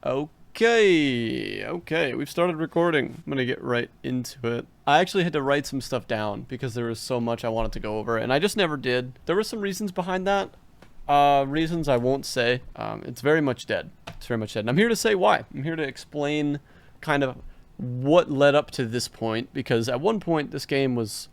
Okay, we've started recording. I'm gonna get right into it. I actually had to write some stuff down because there was so much I wanted to go over, and I just never did. There were some reasons behind that. Reasons I won't say. It's very much dead. It's very much dead. And I'm here to say why. I'm here to explain kind of what led up to this point, because at one point this game was,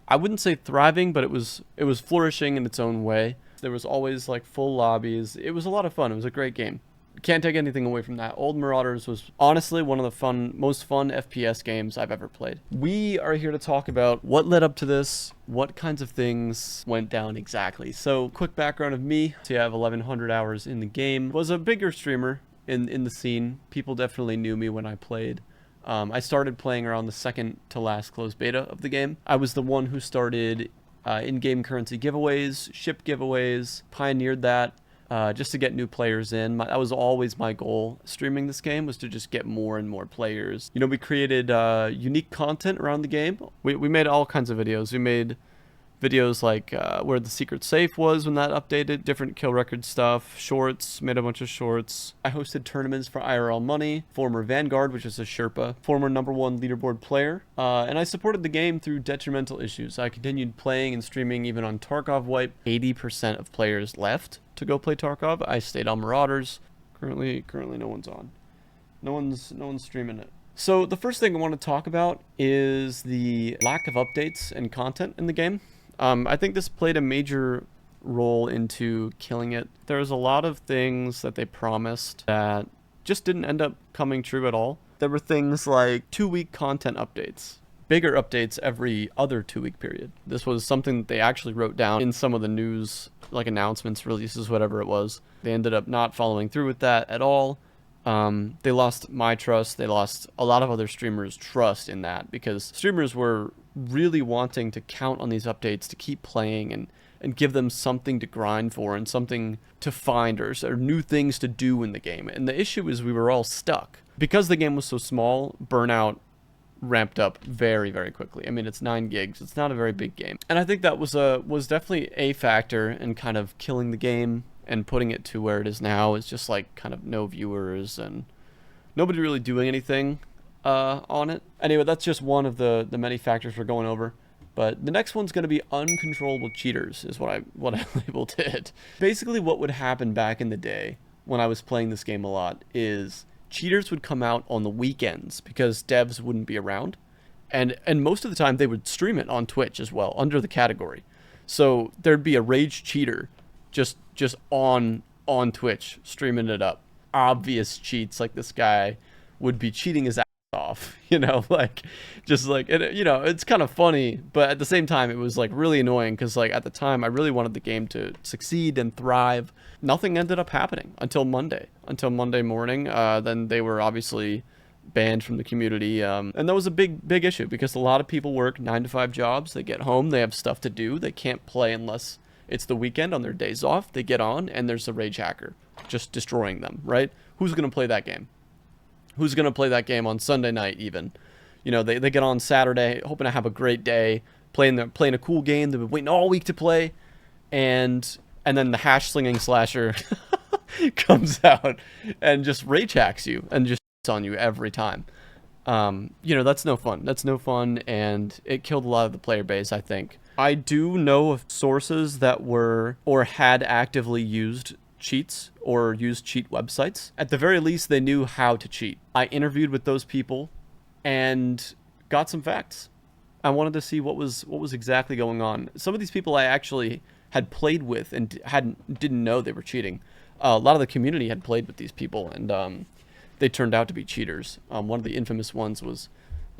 I wouldn't say thriving, but it was flourishing in its own way. There was always like full lobbies. It was a lot of fun. It was a great game. Can't take anything away from that. Old Marauders was honestly one of the most fun FPS games I've ever played. We are here to talk about what led up to this, what kinds of things went down exactly. So, quick background of me. So, I have 1,100 hours in the game. Was a bigger streamer in the scene. People definitely knew me when I played. I started playing around the second to last closed beta of the game. I was the one who started in-game currency giveaways, ship giveaways, pioneered that. Just to get new players in. That was always my goal. Streaming this game was to just get more and more players. You know, we created unique content around the game. We made all kinds of videos. We made videos like where the secret safe was when that updated, different kill record stuff, shorts, made a bunch of shorts. I hosted tournaments for IRL money, former Vanguard, which is a Sherpa, former #1 leaderboard player, and I supported the game through detrimental issues. I continued playing and streaming even on Tarkov wipe. 80% of players left to go play Tarkov. I stayed on Marauders. Currently no one's on. No one's streaming it. So the first thing I want to talk about is the lack of updates and content in the game. I think this played a major role into killing it. There was a lot of things that they promised that just didn't end up coming true at all. There were things like 2-week content updates, bigger updates every other 2-week period. This was something that they actually wrote down in some of the news, like announcements, releases, whatever it was. They ended up not following through with that at all. They lost my trust. They lost a lot of other streamers' trust in that, because streamers were really wanting to count on these updates to keep playing and give them something to grind for and something to find or new things to do in the game. And the issue is we were all stuck. Because the game was so small, burnout ramped up very, very quickly. I mean, it's 9 gigs. It's not a very big game. And I think that was definitely a factor in kind of killing the game and putting it to where it is now. Is just like kind of no viewers and nobody really doing anything on it. Anyway, that's just one of the many factors we're going over. But the next one's going to be Uncontrollable Cheaters, is what I labeled it. Basically, what would happen back in the day when I was playing this game a lot is cheaters would come out on the weekends because devs wouldn't be around. And most of the time, they would stream it on Twitch as well, under the category. So there'd be a rage cheater just on Twitch, streaming it up. Obvious cheats, like this guy would be cheating his ass off, like just like it's kind of funny, but at the same time it was like really annoying because like at the time I really wanted the game to succeed and thrive. Nothing ended up happening until Monday morning. Then they were obviously banned from the community, and that was a big issue because a lot of people work 9-to-5 jobs. They get home, they have stuff to do, they can't play unless it's the weekend on their days off. They get on and there's a rage hacker just destroying them, right? Who's gonna play that game? Who's going to play that game on Sunday night even? They get on Saturday hoping to have a great day, playing a cool game they've been waiting all week to play, and then the hash slinging slasher comes out and just rage hacks you and just on you every time. That's no fun. That's no fun, and it killed a lot of the player base, I think. I do know of sources that were or had actively used cheats or used cheat websites. At the very least, they knew how to cheat. I interviewed with those people and got some facts. I wanted to see what was exactly going on. Some of these people I actually had played with and didn't know they were cheating. A lot of the community had played with these people, and they turned out to be cheaters. One of the infamous ones was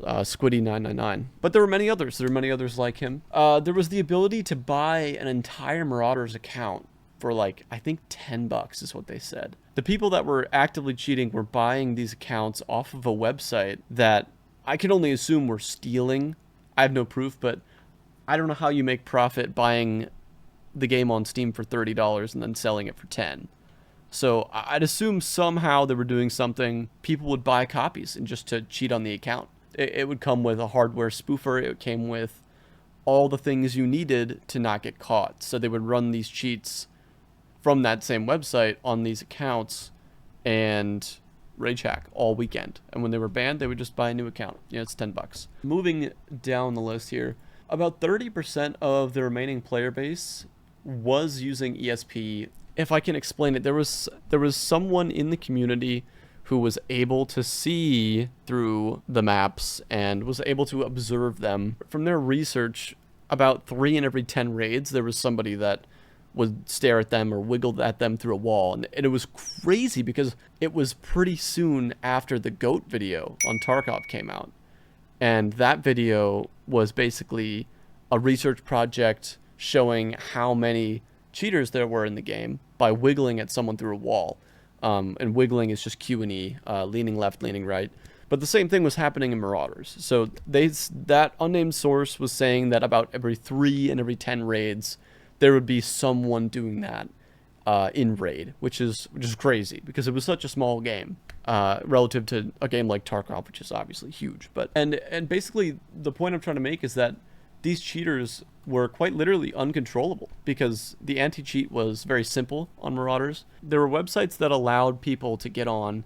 Squiddy999. But there were many others. There were many others like him. There was the ability to buy an entire Marauders account for like, I think $10 is what they said. The people that were actively cheating were buying these accounts off of a website that I can only assume were stealing. I have no proof, but I don't know how you make profit buying the game on Steam for $30 and then selling it for $10. So I'd assume somehow they were doing something. People would buy copies and just to cheat on the account. It would come with a hardware spoofer. It came with all the things you needed to not get caught. So they would run these cheats from that same website on these accounts, and rage hack all weekend. And when they were banned, they would just buy a new account. Yeah, it's $10. Moving down the list here, about 30% of the remaining player base was using ESP. If I can explain it, there was someone in the community who was able to see through the maps and was able to observe them. From their research, about 3 in every 10 raids, there was somebody that would stare at them or wiggle at them through a wall. And it was crazy because it was pretty soon after the GOAT video on Tarkov came out. And that video was basically a research project showing how many cheaters there were in the game by wiggling at someone through a wall. And wiggling is just Q and E, leaning left, leaning right. But the same thing was happening in Marauders. So that unnamed source was saying that about every 3 in every 10 raids, there would be someone doing that in raid, which is crazy because it was such a small game relative to a game like Tarkov, which is obviously huge. But and basically the point I'm trying to make is that these cheaters were quite literally uncontrollable because the anti-cheat was very simple on Marauders. There were websites that allowed people to get on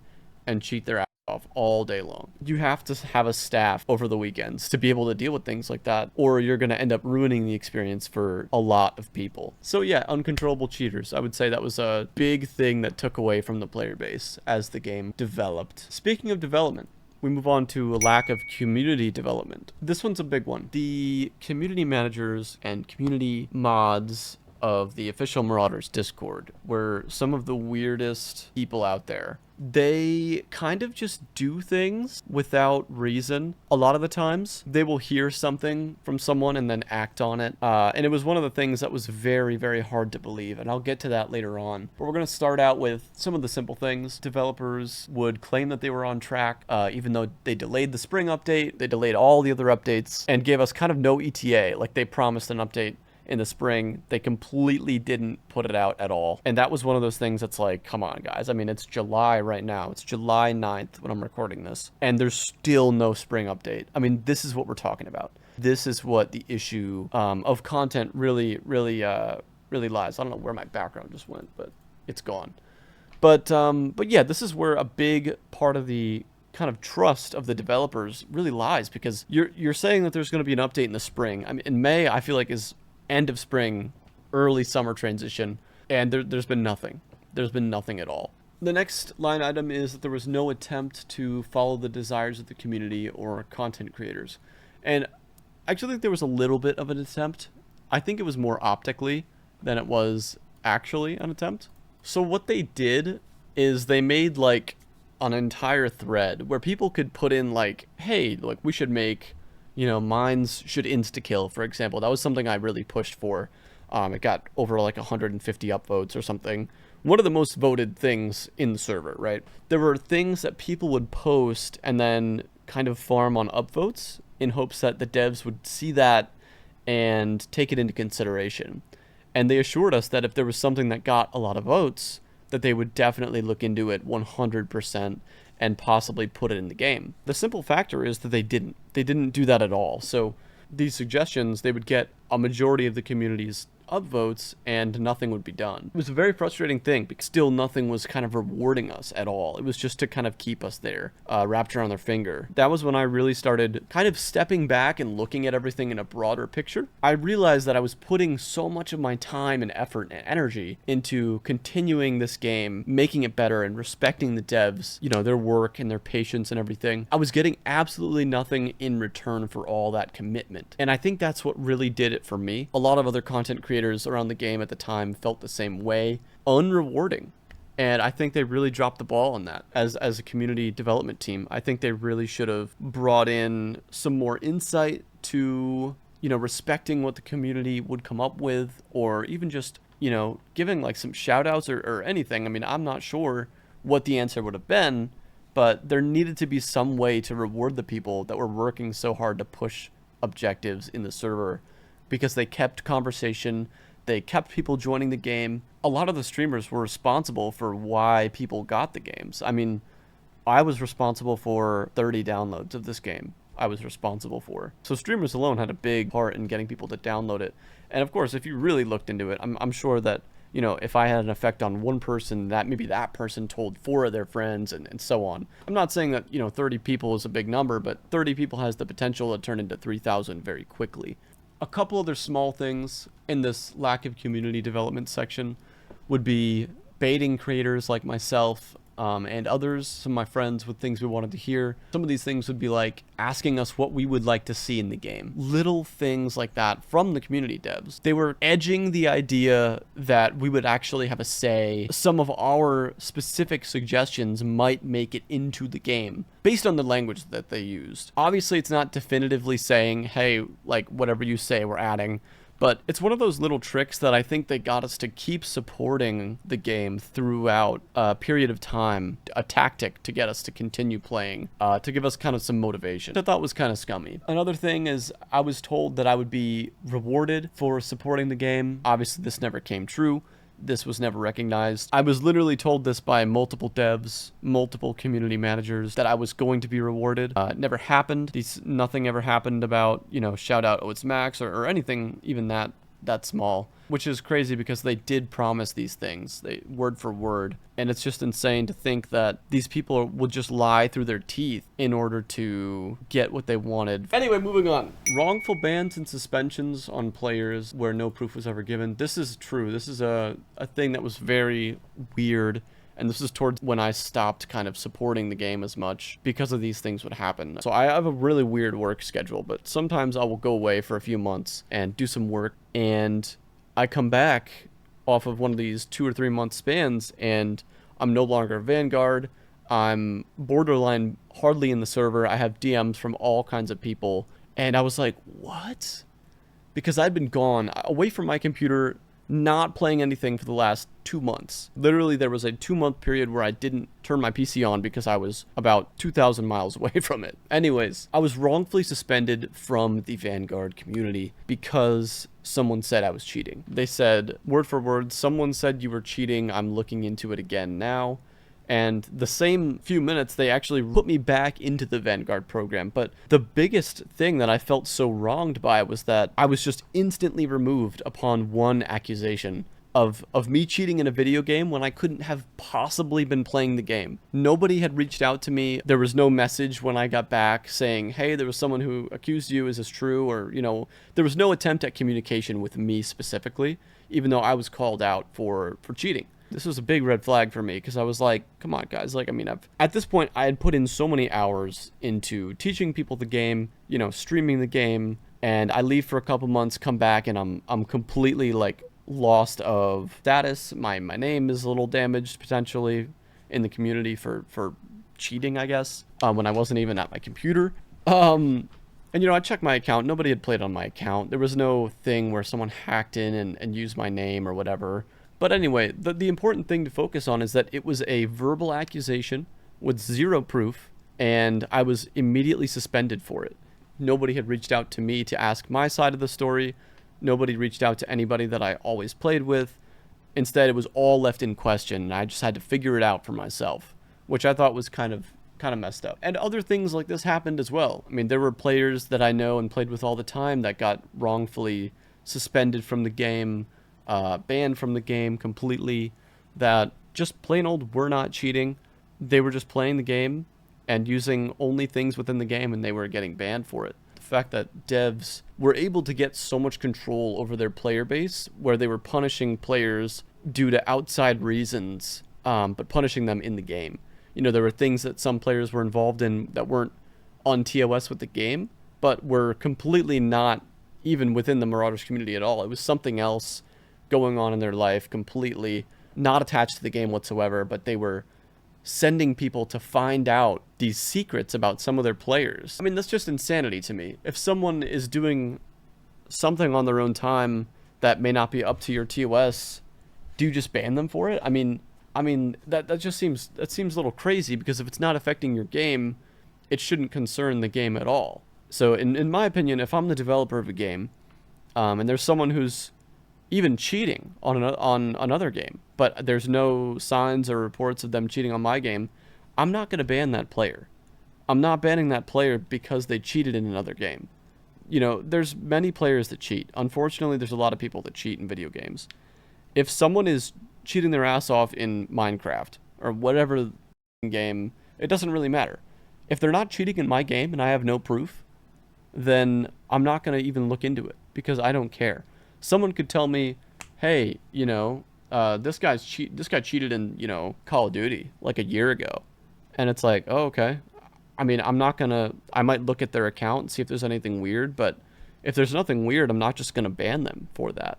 and cheat their ass off all day long. You have to have a staff over the weekends to be able to deal with things like that, or you're going to end up ruining the experience for a lot of people. So yeah, uncontrollable cheaters. I would say that was a big thing that took away from the player base as the game developed. Speaking of development, we move on to a lack of community development. This one's a big one. The community managers and community mods of the official Marauders Discord were some of the weirdest people out there. They kind of just do things without reason. A lot of the times, they will hear something from someone and then act on it. And it was one of the things that was very, very hard to believe. And I'll get to that later on. But we're going to start out with some of the simple things. Developers would claim that they were on track, even though they delayed the spring update. They delayed all the other updates and gave us kind of no ETA. Like they promised an update in the spring. They completely didn't put it out at all. And that was one of those things that's like, come on, guys. I mean, it's July right now. It's July 9th when I'm recording this. And there's still no spring update. I mean, this is what we're talking about. This is what the issue of content really lies. I don't know where my background just went, but it's gone. But yeah, this is where a big part of the kind of trust of the developers really lies, because you're saying that there's going to be an update in the spring. I mean, in May, I feel like is end of spring, early summer transition, and there's been nothing. There's been nothing at all. The next line item is that there was no attempt to follow the desires of the community or content creators. And I actually think there was a little bit of an attempt. I think it was more optically than it was actually an attempt. So what they did is they made like an entire thread where people could put in like, hey, like we should make, you know, mines should insta-kill, for example. That was something I really pushed for. It got over like 150 upvotes or something. One of the most voted things in the server, right? There were things that people would post and then kind of farm on upvotes in hopes that the devs would see that and take it into consideration. And they assured us that if there was something that got a lot of votes, that they would definitely look into it 100% and possibly put it in the game. The simple factor is that they didn't. They didn't do that at all. So these suggestions, they would get a majority of the community's upvotes and nothing would be done. It was a very frustrating thing because still nothing was kind of rewarding us at all. It was just to kind of keep us there, wrapped around their finger. That was when I really started kind of stepping back and looking at everything in a broader picture. I realized that I was putting so much of my time and effort and energy into continuing this game, making it better and respecting the devs, you know, their work and their patience and everything. I was getting absolutely nothing in return for all that commitment. And I think that's what really did it for me. A lot of other content creators around the game at the time felt the same way. Unrewarding. And I think they really dropped the ball on that as a community development team. I think they really should have brought in some more insight to, you know, respecting what the community would come up with, or even just, you know, giving like some shout outs or anything. I mean, I'm not sure what the answer would have been, but there needed to be some way to reward the people that were working so hard to push objectives in the server, because they kept conversation, they kept people joining the game. A lot of the streamers were responsible for why people got the games. I mean, I was responsible for 30 downloads of this game. I was responsible for. So streamers alone had a big part in getting people to download it. And of course, if you really looked into it, I'm sure that You know, if I had an effect on one person, that maybe that person told 4 of their friends, and so on. I'm not saying that, you know, 30 people is a big number, but 30 people has the potential to turn into 3,000 very quickly. A couple other small things in this lack of community development section would be baiting creators like myself and others, some of my friends, with things we wanted to hear. Some of these things would be like asking us what we would like to see in the game. Little things like that from the community devs. They were edging the idea that we would actually have a say. Some of our specific suggestions might make it into the game based on the language that they used. Obviously, it's not definitively saying, hey, like, whatever you say, we're adding. But it's one of those little tricks that I think they got us to keep supporting the game throughout a period of time, a tactic to get us to continue playing, to give us kind of some motivation. I thought was kind of scummy. Another thing is I was told that I would be rewarded for supporting the game. Obviously, this never came true. This was never recognized. I was literally told this by multiple devs, multiple community managers, that I was going to be rewarded. It never happened. Nothing ever happened about, you know, shout out, oh, it's Max, or anything even that small, which is crazy because they did promise these things, word for word. And it's just insane to think that these people would just lie through their teeth in order to get what they wanted. Anyway, moving on. Wrongful bans and suspensions on players where no proof was ever given. This is true. This is a thing that was very weird. And this is towards when I stopped kind of supporting the game as much because of these things would happen. So I have a really weird work schedule, but sometimes I will go away for a few months and do some work. And I come back off of one of these 2 or 3 month spans and I'm no longer a Vanguard. I'm borderline hardly in the server. I have DMs from all kinds of people. And I was like, what? Because I'd been gone away from my computer, not playing anything for the last 2 months. Literally, there was a 2-month period where I didn't turn my PC on because I was about 2,000 miles away from it. Anyways, I was wrongfully suspended from the Vanguard community because someone said I was cheating. They said, word for word, someone said you were cheating. I'm looking into it again now. And the same few minutes, they actually put me back into the Vanguard program. But the biggest thing that I felt so wronged by was that I was just instantly removed upon one accusation of me cheating in a video game when I couldn't have possibly been playing the game. Nobody had reached out to me. There was no message when I got back saying, hey, there was someone who accused you. Is this true? Or, you know, there was no attempt at communication with me specifically, even though I was called out for cheating. This was a big red flag for me because I was like, come on, guys. Like, I mean, at this point, I had put in so many hours into teaching people the game, you know, streaming the game, and I leave for a couple months, come back, and I'm completely, like, lost of status. My name is a little damaged, potentially, in the community for cheating, I guess, when I wasn't even at my computer. And, you know, I checked my account. Nobody had played on my account. There was no thing where someone hacked in and used my name or whatever. But anyway, the important thing to focus on is that it was a verbal accusation with zero proof, and I was immediately suspended for it. Nobody had reached out to me to ask my side of the story. Nobody reached out to anybody that I always played with. Instead, it was all left in question, and I just had to figure it out for myself, which I thought was kind of messed up. And other things like this happened as well. I mean, there were players that I know and played with all the time that got wrongfully suspended from the game, banned from the game completely, that just plain old were not cheating. They were just playing the game and using only things within the game, and they were getting banned for it. The fact that devs were able to get so much control over their player base where they were punishing players due to outside reasons, but punishing them in the game. You know, there were things that some players were involved in that weren't on TOS with the game, but were completely not even within the Marauders community at all. It was something else going on in their life, completely not attached to the game whatsoever, but they were sending people to find out these secrets about some of their players. I mean, that's just insanity to me. If someone is doing something on their own time that may not be up to your TOS, do you just ban them for it? I mean that just seems a little crazy, because if it's not affecting your game, it shouldn't concern the game at all. So in my opinion, if I'm the developer of a game, and there's someone who's even cheating on another game, but there's no signs or reports of them cheating on my game, I'm not going to ban that player. I'm not banning that player because they cheated in another game. You know, there's many players that cheat. Unfortunately, there's a lot of people that cheat in video games. If someone is cheating their ass off in Minecraft or whatever game, it doesn't really matter. If they're not cheating in my game and I have no proof, then I'm not going to even look into it because I don't care. Someone could tell me, hey, this guy cheated in, Call of Duty like a year ago. And it's like, oh, okay. I mean, I might look at their account and see if there's anything weird, but if there's nothing weird, I'm not just going to ban them for that.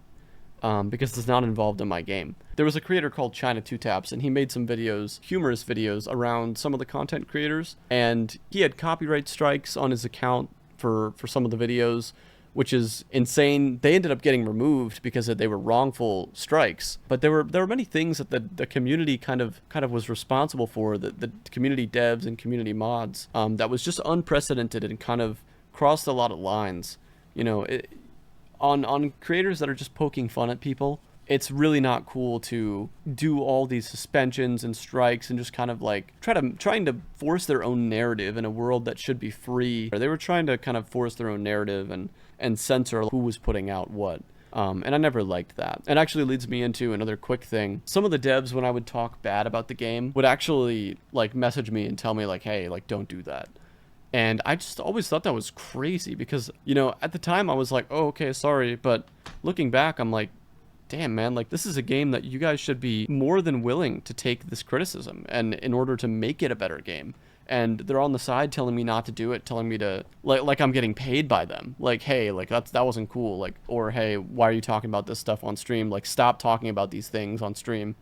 Because it's not involved in my game. There was a creator called China2Taps, and he made some videos, humorous videos, around some of the content creators, and he had copyright strikes on his account for some of the videos, which is insane. They ended up getting removed because they were wrongful strikes, but there were many things that the community kind of was responsible for, the community devs and community mods, that was just unprecedented and kind of crossed a lot of lines. On creators that are just poking fun at people, it's really not cool to do all these suspensions and strikes and just kind of like trying to force their own narrative in a world that should be free. They were trying to kind of force their own narrative and censor who was putting out what. And I never liked that. It actually leads me into another quick thing. Some of the devs, when I would talk bad about the game, would actually like message me and tell me like, hey, like, don't do that. And I just always thought that was crazy because, at the time I was like, oh, okay, sorry. But looking back, I'm like, damn, man, like, this is a game that you guys should be more than willing to take this criticism and in order to make it a better game. And they're on the side telling me not to do it, telling me to, like I'm getting paid by them. Like, hey, like, that wasn't cool. Like, or, hey, why are you talking about this stuff on stream? Like, stop talking about these things on stream.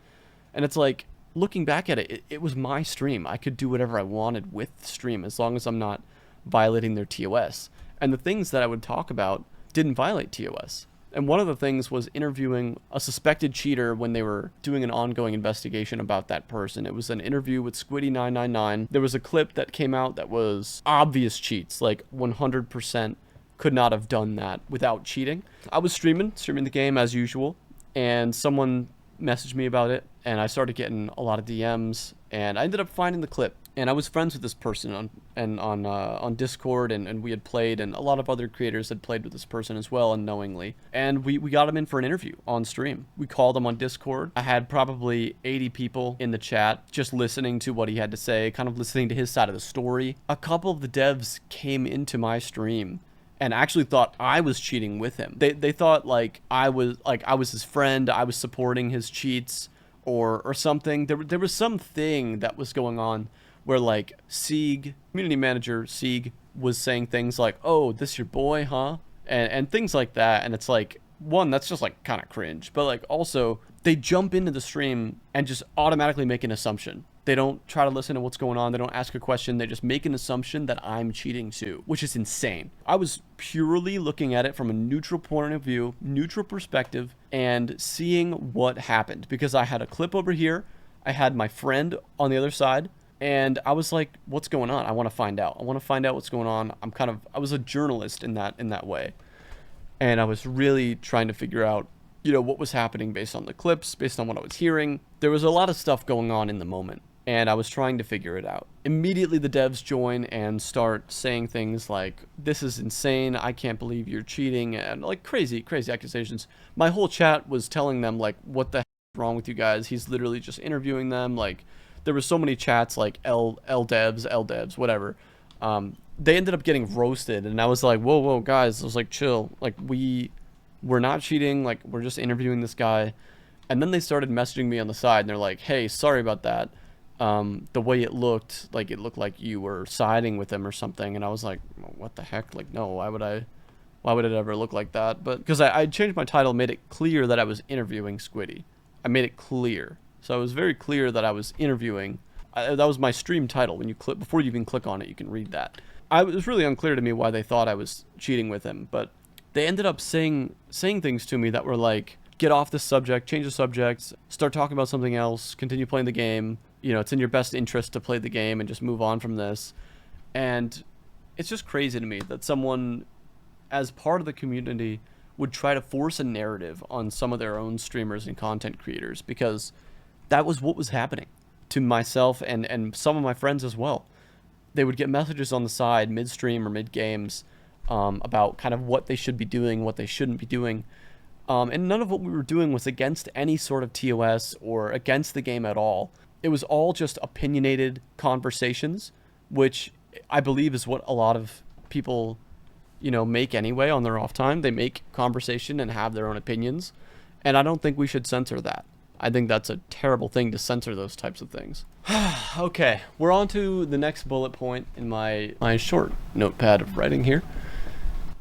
And it's like, looking back at it, it was my stream. I could do whatever I wanted with the stream as long as I'm not violating their TOS. And the things that I would talk about didn't violate TOS. And one of the things was interviewing a suspected cheater when they were doing an ongoing investigation about that person. It was an interview with Squiddy999. There was a clip that came out that was obvious cheats, like 100% could not have done that without cheating. I was streaming the game as usual, and someone messaged me about it, and I started getting a lot of DMs, and I ended up finding the clip. And I was friends with this person on Discord, and we had played, and a lot of other creators had played with this person as well, unknowingly. And we got him in for an interview on stream. We called him on Discord. I had probably 80 people in the chat just listening to what he had to say, kind of listening to his side of the story. A couple of the devs came into my stream and actually thought I was cheating with him. They thought like I was his friend, I was supporting his cheats or something. There was something that was going on where like Sieg, community manager Sieg, was saying things like, "Oh, this your boy, huh?" and things like that. And it's like, one, that's just like kind of cringe, but like also they jump into the stream and just automatically make an assumption. They don't try to listen to what's going on. They don't ask a question. They just make an assumption that I'm cheating too, which is insane. I was purely looking at it from a neutral point of view, neutral perspective, and seeing what happened because I had a clip over here. I had my friend on the other side, and I was like, what's going on? I want to find out. I want to find out what's going on. I was a journalist in that way. And I was really trying to figure out, what was happening based on the clips, based on what I was hearing. There was a lot of stuff going on in the moment, and I was trying to figure it out. Immediately, the devs join and start saying things like, this is insane, I can't believe you're cheating, and like crazy accusations. My whole chat was telling them, like, what the heck is wrong with you guys? He's literally just interviewing them. Like, there were so many chats, like, L devs, whatever. They ended up getting roasted, and I was like, whoa, guys. I was like, chill. Like, we're not cheating. Like, we're just interviewing this guy. And then they started messaging me on the side, and they're like, hey, sorry about that. The way it looked like you were siding with him or something. And I was like, what the heck? Like, no, why would it ever look like that? But because I changed my title, made it clear that I was interviewing Squiddy. I made it clear. So it was very clear that I was interviewing. That was my stream title. When you click, before you even click on it, you can read that. It was really unclear to me why they thought I was cheating with him, but they ended up saying things to me that were like, get off this subject, change the subject, start talking about something else, continue playing the game. It's in your best interest to play the game and just move on from this. And it's just crazy to me that someone, as part of the community, would try to force a narrative on some of their own streamers and content creators, because that was what was happening to myself and some of my friends as well. They would get messages on the side, mid-stream or mid-games, about kind of what they should be doing, what they shouldn't be doing. And none of what we were doing was against any sort of TOS or against the game at all. It was all just opinionated conversations, which I believe is what a lot of people, you know, make anyway on their off time. They make conversation and have their own opinions. And I don't think we should censor that. I think that's a terrible thing to censor those types of things. Okay, we're on to the next bullet point in my short notepad of writing here.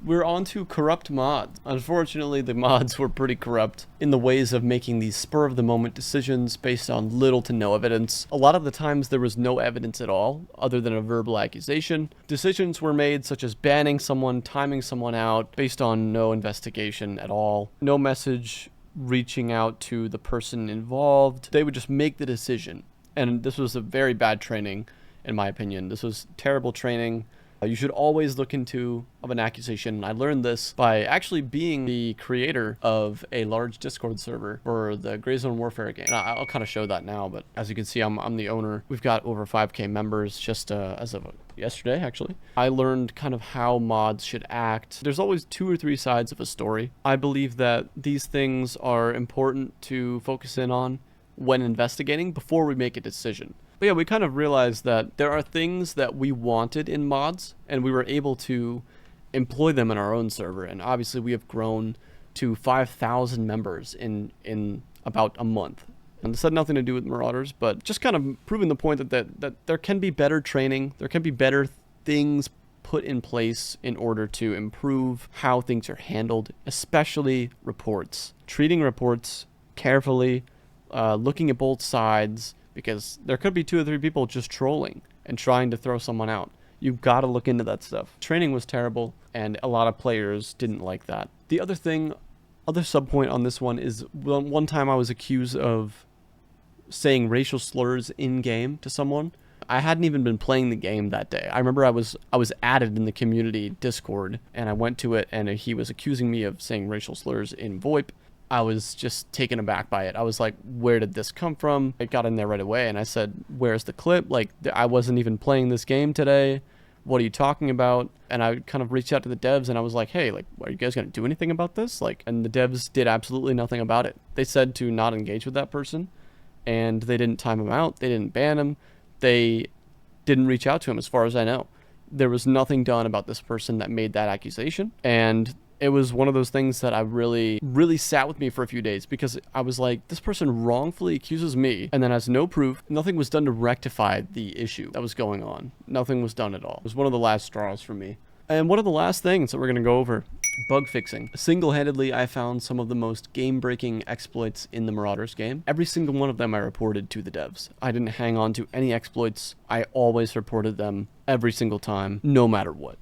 We're on to corrupt mods. Unfortunately, the mods were pretty corrupt in the ways of making these spur-of-the-moment decisions based on little to no evidence. A lot of the times there was no evidence at all, other than a verbal accusation. Decisions were made such as banning someone, timing someone out, based on no investigation at all. No message reaching out to the person involved. They would just make the decision. And this was a very bad training, in my opinion. This was terrible training. You should always look into an accusation. I learned this by actually being the creator of a large Discord server for the Gray Zone Warfare game. And I'll kind of show that now, but as you can see, I'm the owner. We've got over 5K members just as of yesterday, actually. I learned kind of how mods should act. There's always 2 or 3 sides of a story. I believe that these things are important to focus in on when investigating before we make a decision. But yeah, we kind of realized that there are things that we wanted in mods, and we were able to employ them in our own server. And obviously we have grown to 5,000 members in about a month. And this had nothing to do with Marauders, but just kind of proving the point that there can be better training, there can be better things put in place in order to improve how things are handled, especially reports. Treating reports carefully, looking at both sides, because there could be 2 or 3 people just trolling and trying to throw someone out. You've got to look into that stuff. Training was terrible, and a lot of players didn't like that. The other thing, other subpoint on this one is one time I was accused of saying racial slurs in-game to someone. I hadn't even been playing the game that day. I remember I was added in the community Discord, and I went to it, and he was accusing me of saying racial slurs in VoIP. I was just taken aback by it. I was like, where did this come from? I got in there right away and I said, where's the clip? Like, I wasn't even playing this game today. What are you talking about? And I kind of reached out to the devs and I was like, hey, like, are you guys going to do anything about this? Like, and the devs did absolutely nothing about it. They said to not engage with that person, and they didn't time him out. They didn't ban him. They didn't reach out to him, as far as I know. There was nothing done about this person that made that accusation. And it was one of those things that I really sat with me for a few days, because I was like, this person wrongfully accuses me and then has no proof. Nothing was done to rectify the issue that was going on. Nothing was done at all. It was one of the last straws for me. And one of the last things that we're going to go over, bug fixing. Single-handedly, I found some of the most game-breaking exploits in the Marauders game. Every single one of them I reported to the devs. I didn't hang on to any exploits. I always reported them every single time, no matter what.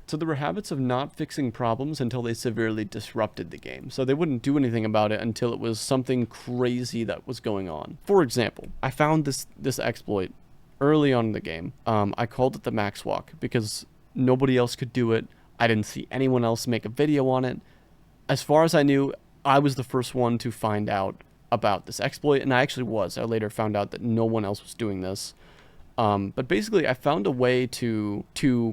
So there were habits of not fixing problems until they severely disrupted the game. So they wouldn't do anything about it until it was something crazy that was going on. For example, I found this exploit early on in the game. I called it the Maxwalk because nobody else could do it. I didn't see anyone else make a video on it. As far as I knew, I was the first one to find out about this exploit, and I actually was. I later found out that no one else was doing this. But basically, I found a way to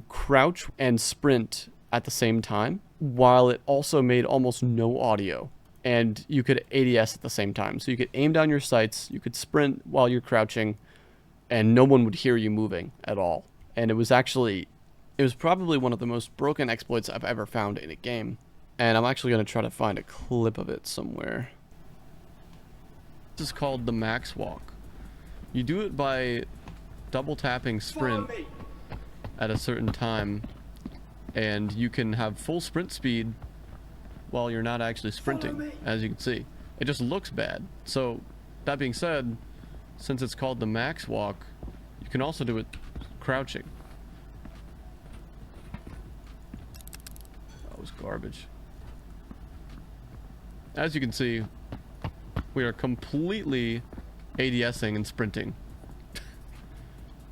crouch and sprint at the same time, while it also made almost no audio. And you could ADS at the same time. So you could aim down your sights, you could sprint while you're crouching, and no one would hear you moving at all. And it was probably one of the most broken exploits I've ever found in a game. And I'm actually going to try to find a clip of it somewhere. This is called the Maxwalk. You do it by double tapping sprint at a certain time, and you can have full sprint speed while you're not actually sprinting, as you can see. It just looks bad. So that being said, since it's called the Maxwalk, you can also do it crouching. That was garbage. As you can see, we are completely ADSing and sprinting.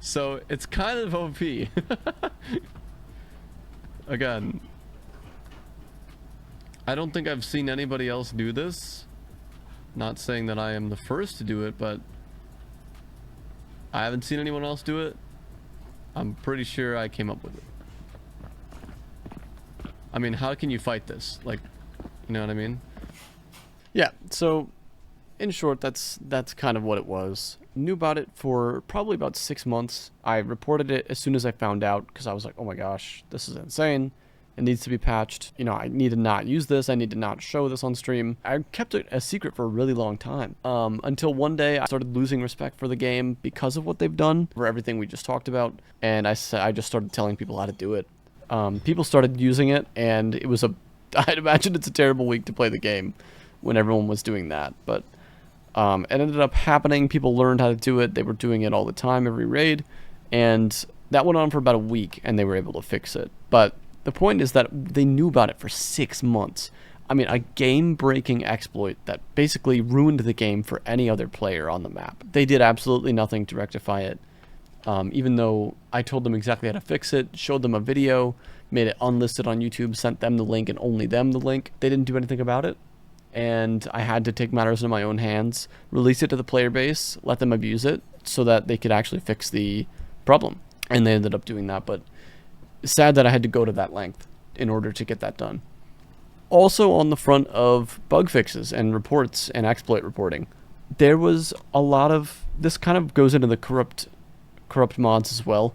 So it's kind of OP. Again, I don't think I've seen anybody else do this. Not saying that I am the first to do it, but I haven't seen anyone else do it. I'm pretty sure I came up with it. I mean, how can you fight this? Like, you know what I mean? Yeah, so in short, that's kind of what it was. Knew about it for probably about 6 months. I reported it as soon as I found out because I was like, oh my gosh, this is insane. It needs to be patched. You know, I need to not use this. I need to not show this on stream. I kept it a secret for a really long time. Until one day I started losing respect for the game because of what they've done, for everything we just talked about. And I just started telling people how to do it. People started using it, and it was I'd imagine it's a terrible week to play the game when everyone was doing that. But it ended up happening. People learned how to do it. They were doing it all the time, every raid. And that went on for about a week, and they were able to fix it. But the point is that they knew about it for 6 months. I mean, a game-breaking exploit that basically ruined the game for any other player on the map. They did absolutely nothing to rectify it. Even though I told them exactly how to fix it, showed them a video, made it unlisted on YouTube, sent them the link and only them the link. They didn't do anything about it. And I had to take matters into my own hands, release it to the player base, let them abuse it so that they could actually fix the problem. And they ended up doing that, but sad that I had to go to that length in order to get that done. Also, on the front of bug fixes and reports and exploit reporting, there was a lot of, this kind of goes into the corrupt mods as well.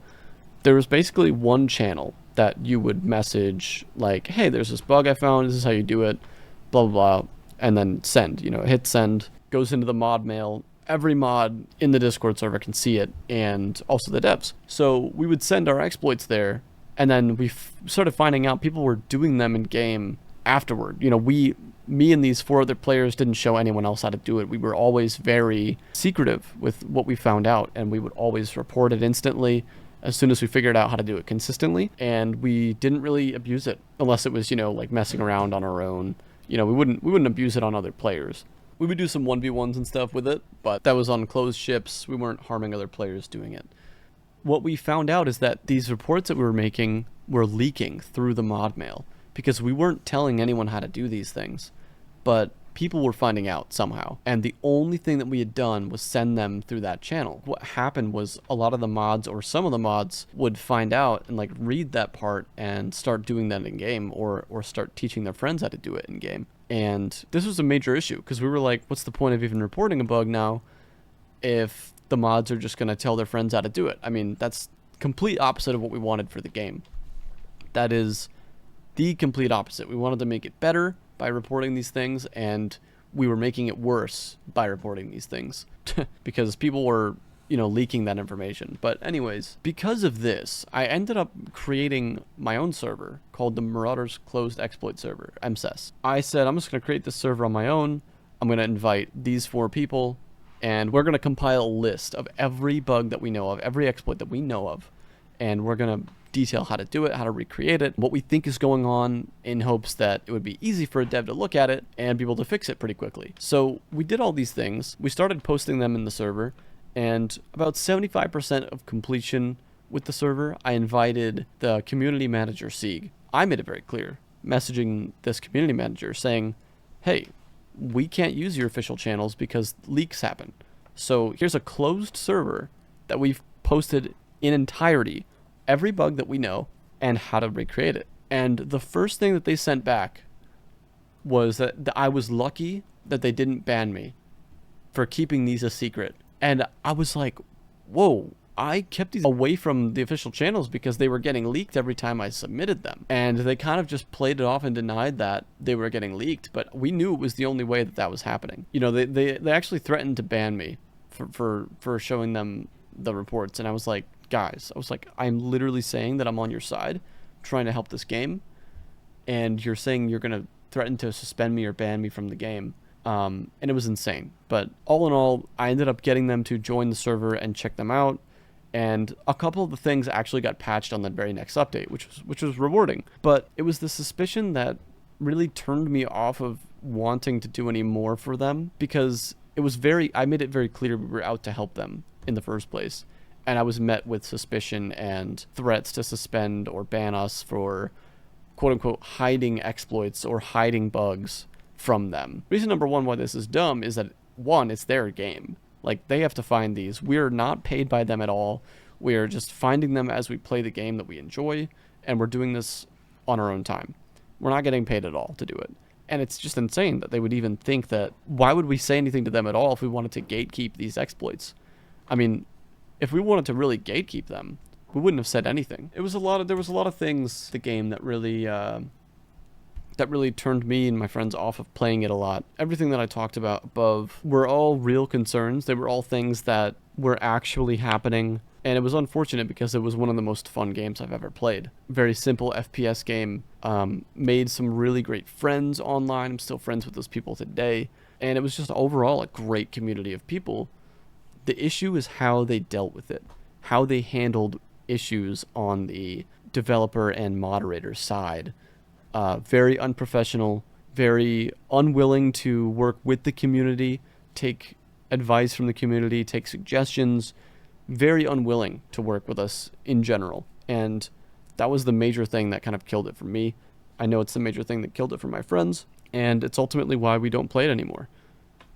There was basically one channel that you would message like, hey, there's this bug I found, this is how you do it, blah blah blah, and then send, you know, hit send, goes into the mod mail. Every mod in the Discord server can see it, and also the devs. So we would send our exploits there, and then we started finding out people were doing them in game afterward. You know, me and these 4 other players didn't show anyone else how to do it. We were always very secretive with what we found out, and we would always report it instantly as soon as we figured out how to do it consistently. And we didn't really abuse it unless it was, you know, like messing around on our own. You know, we wouldn't abuse it on other players. We would do some 1v1s and stuff with it, but that was on closed ships. We weren't harming other players doing it. What we found out is that these reports that we were making were leaking through the mod mail because we weren't telling anyone how to do these things, but people were finding out somehow. And the only thing that we had done was send them through that channel. What happened was a lot of the mods, or some of the mods, would find out and like read that part and start doing that in game, or start teaching their friends how to do it in game. And this was a major issue because we were like, what's the point of even reporting a bug now if the mods are just going to tell their friends how to do it? I mean, that's complete opposite of what we wanted for the game. That is the complete opposite. We wanted to make it better by reporting these things, and we were making it worse by reporting these things because people were, you know, leaking that information. But anyways, because of this, I ended up creating my own server called the Marauders Closed Exploit Server, MSES. I said, I'm just going to create this server on my own. I'm going to invite these 4 people, and we're going to compile a list of every bug that we know of, every exploit that we know of, and we're going to detail how to do it, how to recreate it, what we think is going on, in hopes that it would be easy for a dev to look at it and be able to fix it pretty quickly. So we did all these things. We started posting them in the server, and about 75% of completion with the server, I invited the community manager, Sieg. I made it very clear, messaging this community manager saying, hey, we can't use your official channels because leaks happen. So here's a closed server that we've posted in entirety, every bug that we know, and how to recreate it. And the first thing that they sent back was that I was lucky that they didn't ban me for keeping these a secret. And I was like, whoa, I kept these away from the official channels because they were getting leaked every time I submitted them. And they kind of just played it off and denied that they were getting leaked, but we knew it was the only way that that was happening. You know, they actually threatened to ban me for showing them the reports. And I was like, guys, I'm literally saying that I'm on your side, trying to help this game, and you're saying you're going to threaten to suspend me or ban me from the game. And it was insane. But all in all, I ended up getting them to join the server and check them out. And a couple of the things actually got patched on the very next update, which was rewarding. But it was the suspicion that really turned me off of wanting to do any more for them, because I made it very clear we were out to help them in the first place. And I was met with suspicion and threats to suspend or ban us for quote-unquote hiding exploits or hiding bugs from them. Reason number 1 why this is dumb is that, 1, it's their game. Like, they have to find these. We're not paid by them at all. We're just finding them as we play the game that we enjoy, and we're doing this on our own time. We're not getting paid at all to do it. And it's just insane that they would even think that, why would we say anything to them at all if we wanted to gatekeep these exploits? I mean, if we wanted to really gatekeep them, we wouldn't have said anything. There was a lot of things the game that really turned me and my friends off of playing it a lot. Everything that I talked about above were all real concerns. They were all things that were actually happening. And it was unfortunate because it was one of the most fun games I've ever played. Very simple FPS game. Made some really great friends online. I'm still friends with those people today. And it was just overall a great community of people. The issue is how they dealt with it. How they handled issues on the developer and moderator side. Very unprofessional. Very unwilling to work with the community. Take advice from the community. Take suggestions. Very unwilling to work with us in general. And that was the major thing that kind of killed it for me. I know it's the major thing that killed it for my friends, and it's ultimately why we don't play it anymore.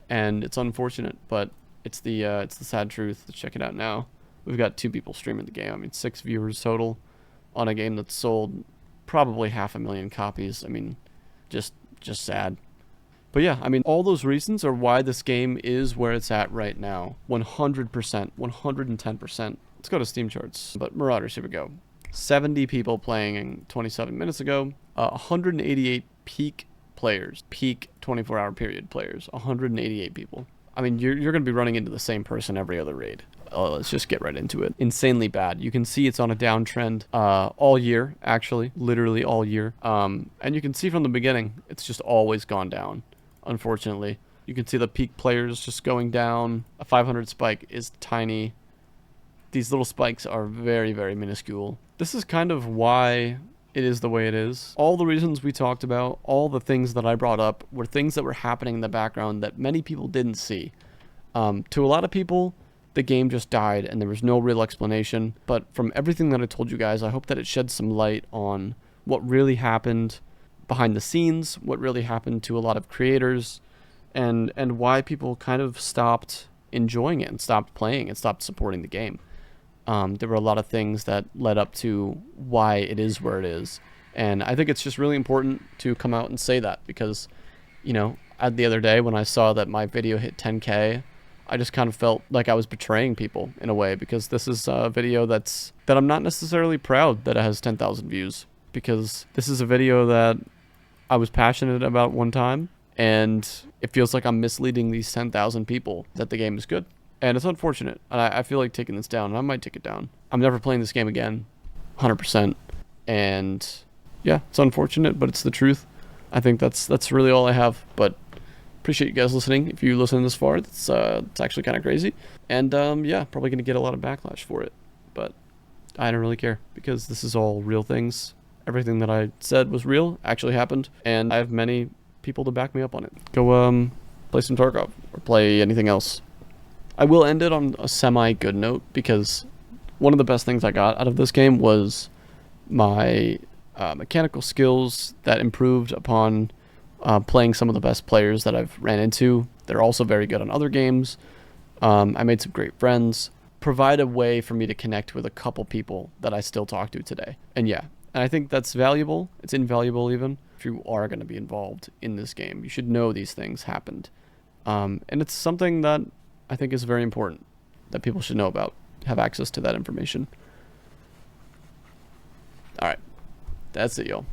And it's unfortunate, but it's the sad truth. Let's check it out now. We've got 2 people streaming the game. I mean, 6 viewers total on a game that's sold probably 500,000 copies. I mean, just sad. But yeah, I mean, all those reasons are why this game is where it's at right now. 100%, 110%. Let's go to Steam charts. But Marauders, here we go. 70 people playing 27 minutes ago. 188 peak players. Peak 24-hour period players. 188 people. I mean, you're going to be running into the same person every other raid. Let's just get right into it. Insanely bad. You can see it's on a downtrend all year, actually. Literally all year. And you can see from the beginning, it's just always gone down. Unfortunately, you can see the peak players just going down. A 500 spike is tiny. These little spikes are very, very minuscule. This is kind of why it is the way it is. All the reasons we talked about, all the things that I brought up were things that were happening in the background that many people didn't see. To a lot of people, the game just died and there was no real explanation. But from everything that I told you guys, I hope that it sheds some light on what really happened behind the scenes, what really happened to a lot of creators, and why people kind of stopped enjoying it and stopped playing and stopped supporting the game. There were a lot of things that led up to why it is where it is. And I think it's just really important to come out and say that because, you know, the other day when I saw that my video hit 10K, I just kind of felt like I was betraying people in a way because this is a video that I'm not necessarily proud that it has 10,000 views because this is a video that I was passionate about one time, and it feels like I'm misleading these 10,000 people that the game is good. And it's unfortunate. And I feel like taking this down, and I might take it down. I'm never playing this game again, 100%. And yeah, it's unfortunate, but it's the truth. I think that's really all I have. But appreciate you guys listening. If you listen this far, it's actually kind of crazy. And yeah, probably going to get a lot of backlash for it. But I don't really care because this is all real things. Everything that I said was real, actually happened, and I have many people to back me up on it. Go play some Tarkov or play anything else. I will end it on a semi-good note because one of the best things I got out of this game was my mechanical skills that improved upon playing some of the best players that I've ran into. They're also very good on other games. I made some great friends. Provide a way for me to connect with a couple people that I still talk to today. And yeah. And I think that's valuable. It's invaluable even. If you are going to be involved in this game, you should know these things happened. And it's something that I think is very important that people should know about, have access to that information. All right. That's it, y'all.